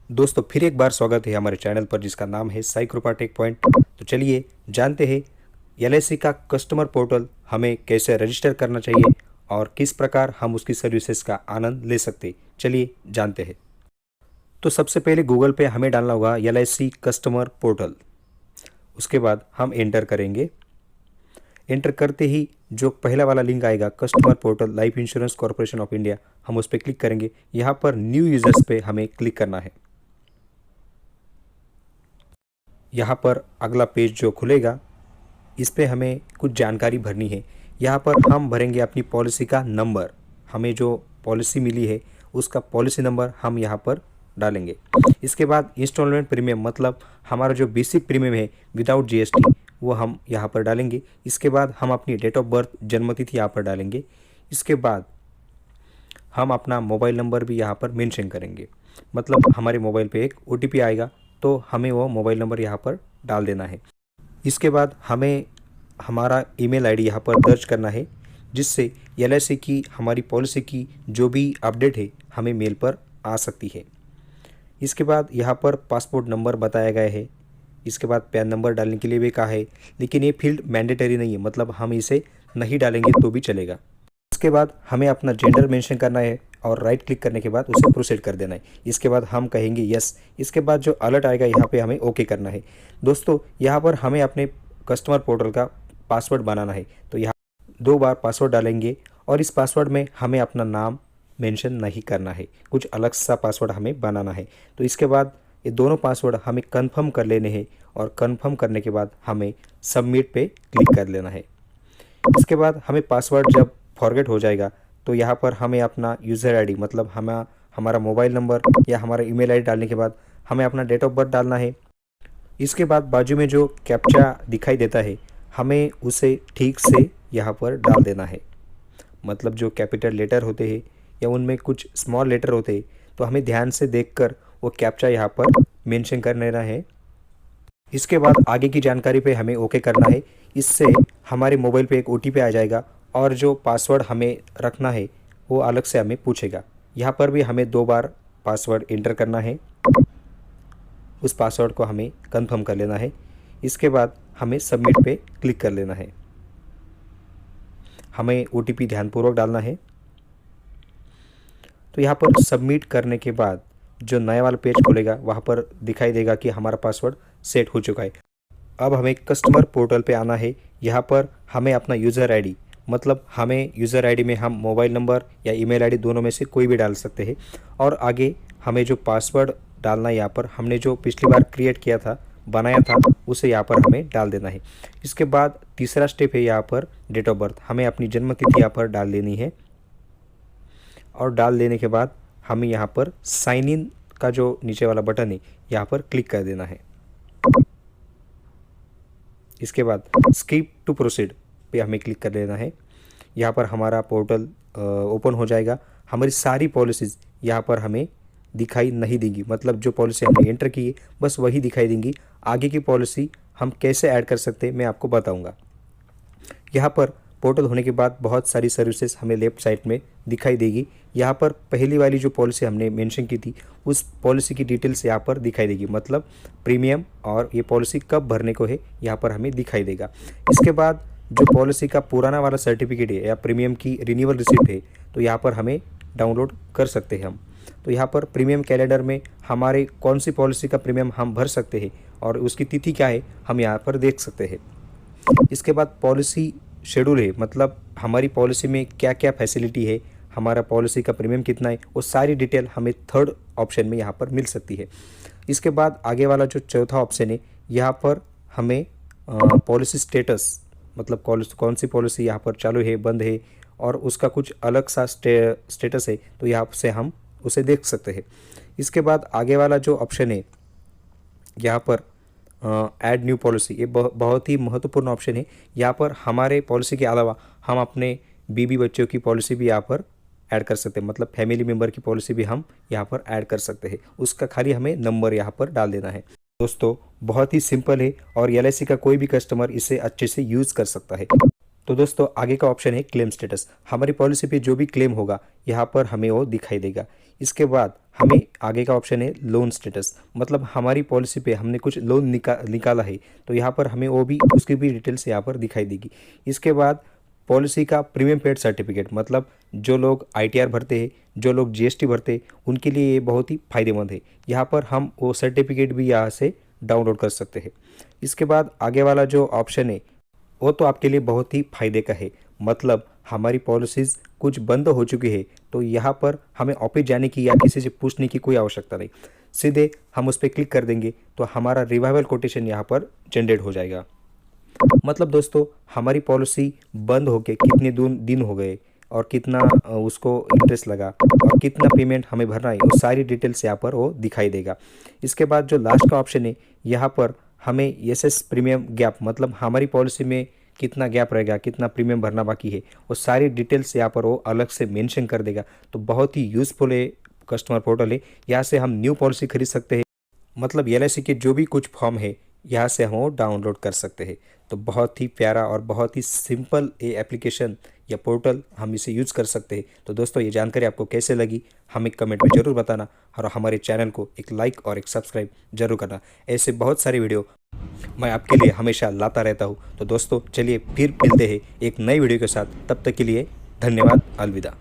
दोस्तों फिर एक बार स्वागत है हमारे चैनल पर जिसका नाम है साई कृपा टेक पॉइंट। तो चलिए जानते हैं एलआईसी का कस्टमर पोर्टल हमें कैसे रजिस्टर करना चाहिए और किस प्रकार हम उसकी सर्विसेज का आनंद ले सकते हैं। चलिए जानते हैं। तो सबसे पहले गूगल पे हमें डालना होगा एलआईसी कस्टमर पोर्टल। उसके बाद हम एंटर करेंगे। एंटर करते ही जो पहला वाला लिंक आएगा customer portal life insurance corporation of India, हम उस पर क्लिक करेंगे। यहाँ पर न्यू यूजर्स पे हमें क्लिक करना है। यहाँ पर अगला पेज जो खुलेगा इस पे हमें कुछ जानकारी भरनी है। यहाँ पर हम भरेंगे अपनी पॉलिसी का नंबर, हमें जो पॉलिसी मिली है उसका पॉलिसी नंबर हम यहाँ पर डालेंगे। इसके बाद इंस्टॉलमेंट प्रीमियम मतलब हमारा जो बेसिक प्रीमियम है विदाउट जीएसटी वो हम यहाँ पर डालेंगे। इसके बाद हम अपनी डेट ऑफ बर्थ जन्मतिथि यहाँ पर डालेंगे। इसके बाद हम अपना मोबाइल नंबर भी यहाँ पर मेंशन करेंगे, मतलब हमारे मोबाइल पे एक ओटीपी आएगा तो हमें वो मोबाइल नंबर यहाँ पर डाल देना है। इसके बाद हमें हमारा ईमेल आईडी यहाँ पर दर्ज करना है जिससे एलआईसी की हमारी पॉलिसी की जो भी अपडेट है हमें मेल पर आ सकती है। इसके बाद यहाँ पर पासपोर्ट नंबर बताया गया है। इसके बाद पैन नंबर डालने के लिए भी कहा है, लेकिन ये फील्ड मैंडेटरी नहीं है, मतलब हम इसे नहीं डालेंगे तो भी चलेगा। इसके बाद हमें अपना जेंडर मेंशन करना है और राइट क्लिक करने के बाद उसे प्रोसीड कर देना है। इसके बाद हम कहेंगे यस। इसके बाद जो अलर्ट आएगा यहाँ पे हमें ओके करना है। दोस्तों यहाँ पर हमें अपने कस्टमर पोर्टल का पासवर्ड बनाना है, तो यहाँ 2 बार पासवर्ड डालेंगे और इस पासवर्ड में हमें अपना नाम मेंशन नहीं करना है, कुछ अलग सा पासवर्ड हमें बनाना है। तो इसके बाद ये दोनों पासवर्ड हमें कन्फर्म कर लेने हैं और कन्फर्म करने के बाद हमें सबमिट पे क्लिक कर लेना है। इसके बाद हमें पासवर्ड जब फॉरगेट हो जाएगा तो यहाँ पर हमें अपना यूज़र आईडी मतलब हमारा मोबाइल नंबर या हमारा ईमेल आईडी डालने के बाद हमें अपना डेट ऑफ बर्थ डालना है। इसके बाद बाजू में जो कैप्चा दिखाई देता है हमें उसे ठीक से यहाँ पर डाल देना है, मतलब जो कैपिटल लेटर होते हैं या उनमें कुछ स्मॉल लेटर होते हैं तो हमें ध्यान से देखकर वो कैप्चा यहाँ पर मेंशन कर लेना है। इसके बाद आगे की जानकारी पे हमें ओके करना है। इससे हमारे मोबाइल पे एक ओटीपी आ जाएगा और जो पासवर्ड हमें रखना है वो अलग से हमें पूछेगा। यहाँ पर भी हमें 2 बार पासवर्ड एंटर करना है, उस पासवर्ड को हमें कंफर्म कर लेना है। इसके बाद हमें सबमिट पे क्लिक कर लेना है। हमें ओटीपी ध्यानपूर्वक डालना है। तो यहाँ पर सबमिट करने के बाद जो नया वाला पेज खुलेगा वहाँ पर दिखाई देगा कि हमारा पासवर्ड सेट हो चुका है। अब हमें कस्टमर पोर्टल पे आना है। यहाँ पर हमें अपना यूज़र आईडी मतलब हमें यूज़र आईडी में हम मोबाइल नंबर या ईमेल आईडी दोनों में से कोई भी डाल सकते हैं और आगे हमें जो पासवर्ड डालना है यहाँ पर हमने जो पिछली बार क्रिएट किया था बनाया था उसे यहाँ पर हमें डाल देना है। इसके बाद तीसरा स्टेप है यहाँ पर डेट ऑफ बर्थ, हमें अपनी जन्म तिथि यहाँ पर डाल देनी है और डाल देने के बाद हमें यहाँ पर साइन इन का जो नीचे वाला बटन है यहाँ पर क्लिक कर देना है। इसके बाद स्किप टू प्रोसीड पे हमें क्लिक कर देना है। यहाँ पर हमारा पोर्टल ओपन हो जाएगा। हमारी सारी पॉलिसीज़ यहाँ पर हमें दिखाई नहीं देंगी, मतलब जो पॉलिसी हमने एंटर की है बस वही दिखाई देंगी। आगे की पॉलिसी हम कैसे ऐड कर सकते हैं मैं आपको बताऊँगा। यहाँ पर पोर्टल होने के बाद बहुत सारी सर्विसेज हमें लेफ्ट साइड में दिखाई देगी। यहाँ पर पहली वाली जो पॉलिसी हमने मेंशन की थी उस पॉलिसी की डिटेल्स यहाँ पर दिखाई देगी, मतलब प्रीमियम और ये पॉलिसी कब भरने को है यहाँ पर हमें दिखाई देगा। इसके बाद जो पॉलिसी का पुराना वाला सर्टिफिकेट है या प्रीमियम की रिन्यूअल रिसिप्ट है तो यहाँ पर हमें डाउनलोड कर सकते हैं हम। तो यहाँ पर प्रीमियम कैलेंडर में हमारे कौन सी पॉलिसी का प्रीमियम हम भर सकते हैं और उसकी तिथि क्या है हम यहाँ पर देख सकते हैं। इसके बाद पॉलिसी शेड्यूल है, मतलब हमारी पॉलिसी में क्या क्या फैसिलिटी है, हमारा पॉलिसी का प्रीमियम कितना है, वो सारी डिटेल हमें थर्ड ऑप्शन में यहाँ पर मिल सकती है। इसके बाद आगे वाला जो चौथा ऑप्शन है यहाँ पर हमें पॉलिसी स्टेटस मतलब कौन सी पॉलिसी यहाँ पर चालू है बंद है और उसका कुछ अलग सा स्टेटस है तो यहाँ से हम उसे देख सकते हैं। इसके बाद आगे वाला जो ऑप्शन है यहाँ पर ऐड न्यू पॉलिसी, ये बहुत ही महत्वपूर्ण ऑप्शन है। यहाँ पर हमारे पॉलिसी के अलावा हम अपने बीवी बच्चों की पॉलिसी भी यहाँ पर ऐड कर सकते हैं, मतलब फैमिली मेम्बर की पॉलिसी भी हम यहाँ पर ऐड कर सकते हैं। उसका खाली हमें नंबर यहाँ पर डाल देना है। दोस्तों बहुत ही सिंपल है और एलआईसी का कोई भी कस्टमर इसे अच्छे से यूज़ कर सकता है। तो दोस्तों आगे का ऑप्शन है क्लेम स्टेटस, हमारी पॉलिसी पे जो भी क्लेम होगा यहाँ पर हमें वो दिखाई देगा। इसके बाद हमें आगे का ऑप्शन है लोन स्टेटस, मतलब हमारी पॉलिसी पे हमने कुछ लोन निकाला है तो यहाँ पर हमें वो भी उसकी भी डिटेल्स यहाँ पर दिखाई देगी। इसके बाद पॉलिसी का प्रीमियम पेड सर्टिफिकेट, मतलब जो लोग आईटीआर भरते हैं, जो लोग जीएसटी भरते हैं, उनके लिए ये बहुत ही फायदेमंद है। यहाँ पर हम वो सर्टिफिकेट भी यहाँ से डाउनलोड कर सकते हैं। इसके बाद आगे वाला जो ऑप्शन है वो तो आपके लिए बहुत ही फायदे का है, मतलब हमारी पॉलिसीज़ कुछ बंद हो चुकी है तो यहाँ पर हमें ऑफिस जाने की या किसी से पूछने की कोई आवश्यकता नहीं, सीधे हम उस पर क्लिक कर देंगे तो हमारा रिवाइवल कोटेशन यहाँ पर जनरेट हो जाएगा। मतलब दोस्तों हमारी पॉलिसी बंद होके कितने दिन हो गए और कितना उसको इंटरेस्ट लगा और कितना पेमेंट हमें भरना है, वो सारी डिटेल्स यहाँ पर वो दिखाई देगा। इसके बाद जो लास्ट का ऑप्शन है यहाँ पर हमें एसएस प्रीमियम गैप, मतलब हमारी पॉलिसी में कितना गैप रहेगा, कितना प्रीमियम भरना बाकी है, वो सारी डिटेल्स यहाँ पर वो अलग से मेंशन कर देगा। तो बहुत ही यूज़फुल है कस्टमर पोर्टल है। यहाँ से हम न्यू पॉलिसी खरीद सकते हैं, मतलब एलआईसी के जो भी कुछ फॉर्म है यहाँ से हम वो डाउनलोड कर सकते हैं। तो बहुत ही प्यारा और बहुत ही सिंपल ये एप्लीकेशन या पोर्टल हम इसे यूज़ कर सकते हैं। तो दोस्तों ये जानकारी आपको कैसे लगी हमें कमेंट में ज़रूर बताना और हमारे चैनल को एक लाइक और एक सब्सक्राइब जरूर करना। ऐसे बहुत सारे वीडियो मैं आपके लिए हमेशा लाता रहता हूँ। तो दोस्तों चलिए फिर मिलते हैं एक नई वीडियो के साथ, तब तक के लिए धन्यवाद, अलविदा।